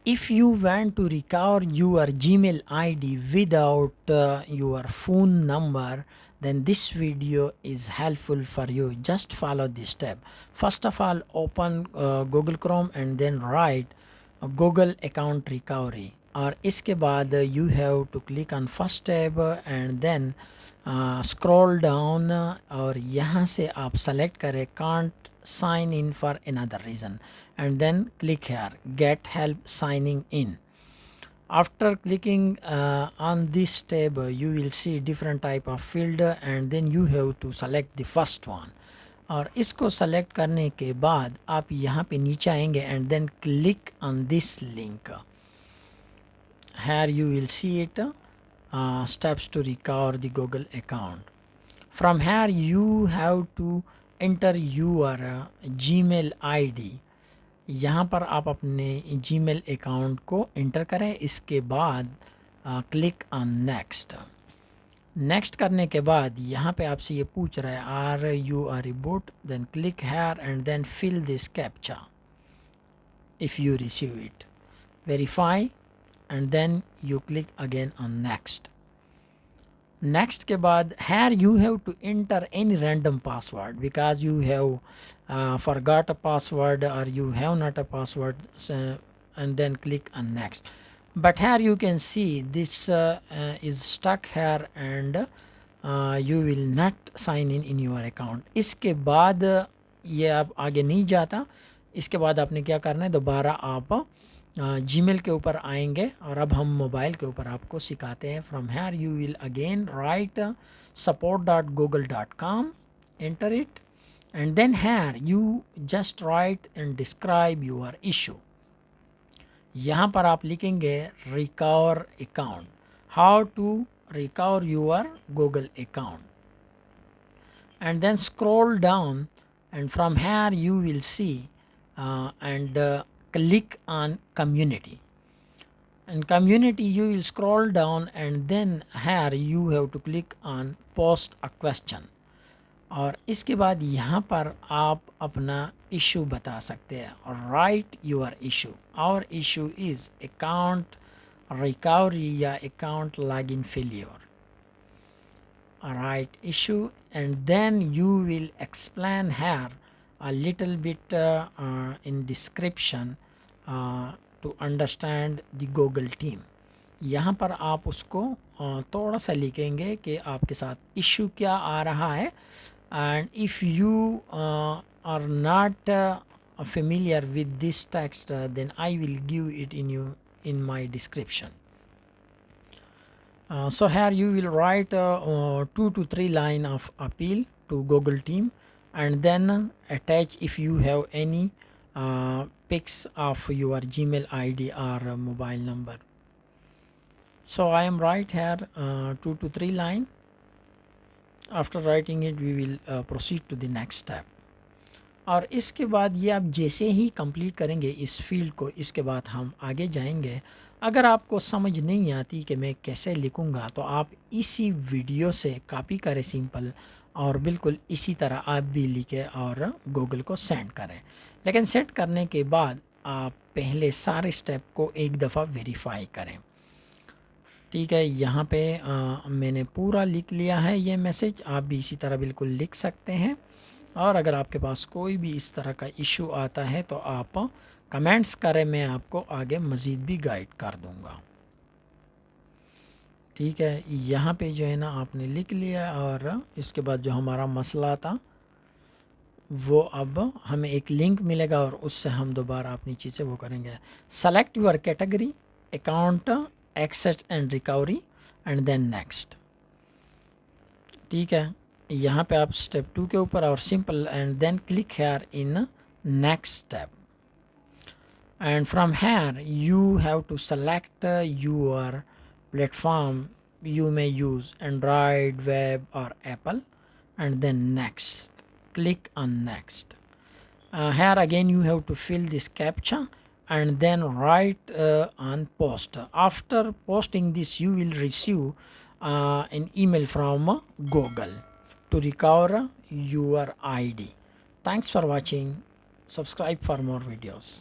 If you want to recover your Gmail ID without your phone number, then this video is helpful for you. Just follow this step. First of all, open Google Chrome and then write Google account recovery. और इसके बाद you have to click on first tab and then scroll down और यहाँ से आप select करें can't sign in for another reason and then click here get help signing in. After clicking on this tab you will see different type of field and then you have to select the first one. और इसको select करने के बाद आप यहाँ पे नीचे आएंगे and then click on this link. Here you will see it steps to recover the Google account. From here you have to enter your Gmail ID. यहाँ पर आप अपने Gmail अकाउंट को एंटर करें. इसके बाद क्लिक ऑन नेक्स्ट. नेक्स्ट करने के बाद यहाँ पे आपसे ये पूछ रहा है are you a robot. Then click here and then fill this captcha if you receive it. Verify and then you click again on next. Next के बाद here you have to enter any random password because you have forgot a password or you have not a password, and then click on next. But here you can see this is stuck here and you will not sign in your account. इसके बाद ये अब आगे नहीं जाता. इसके बाद आपने क्या करना है, दोबारा आप जीमेल के ऊपर आएंगे और अब हम मोबाइल के ऊपर आपको सिखाते हैं. From here you will again write support.google.com, enter it and then here you just write and describe your issue. यहाँ पर आप लिखेंगे recover account, how to recover your Google account, and then scroll down and from here you will see and click on community. And community you will scroll down and then here you have to click on post a question. और इसके बाद यहाँ पर आप अपना issue बता सकते हैं. Write your issue. Our issue is account recovery या account login failure. Right issue and then you will explain here a little bit in description to understand the Google team. यहाँ पर आप उसको थोड़ा सा लिखेंगे कि आपके साथ इशू क्या आ रहा है. and if you are not familiar with this text then I will give it in my description. So here you will write 2 to 3 line of appeal to Google team and then attach if you have any pics of your Gmail ID or mobile number. So I am write here 2 to 3 line. After writing it we will proceed to the next step. और इसके बाद ये आप जैसे ही complete करेंगे इस field को, इसके बाद हम आगे जाएंगे. अगर आपको समझ नहीं आती कि मैं कैसे लिखूँगा तो आप इसी वीडियो से कॉपी करें सिंपल और बिल्कुल इसी तरह आप भी लिखें और गूगल को सेंड करें. लेकिन सेंड करने के बाद आप पहले सारे स्टेप को एक दफ़ा वेरीफाई करें. ठीक है, यहाँ पे मैंने पूरा लिख लिया है ये मैसेज. आप भी इसी तरह बिल्कुल लिख सकते हैं. और अगर आपके पास कोई भी इस तरह का इशू आता है तो आप कमेंट्स करें, मैं आपको आगे मज़ीद भी गाइड कर दूंगा. ठीक है, यहाँ पे जो है ना आपने लिख लिया और इसके बाद जो हमारा मसला था वो अब हमें एक लिंक मिलेगा और उससे हम दोबारा अपनी चीज़ें वो करेंगे. Select your category account access and recovery and then next. ठीक है, यहाँ पे आप स्टेप 2 के ऊपर और simple and then click here in next step. And from here you have to select your platform. You may use Android, web or Apple and then next. Click on next. Here again you have to fill this captcha and then write on post. After posting this you will receive an email from Google to recover your ID. Thanks for watching. Subscribe for more videos.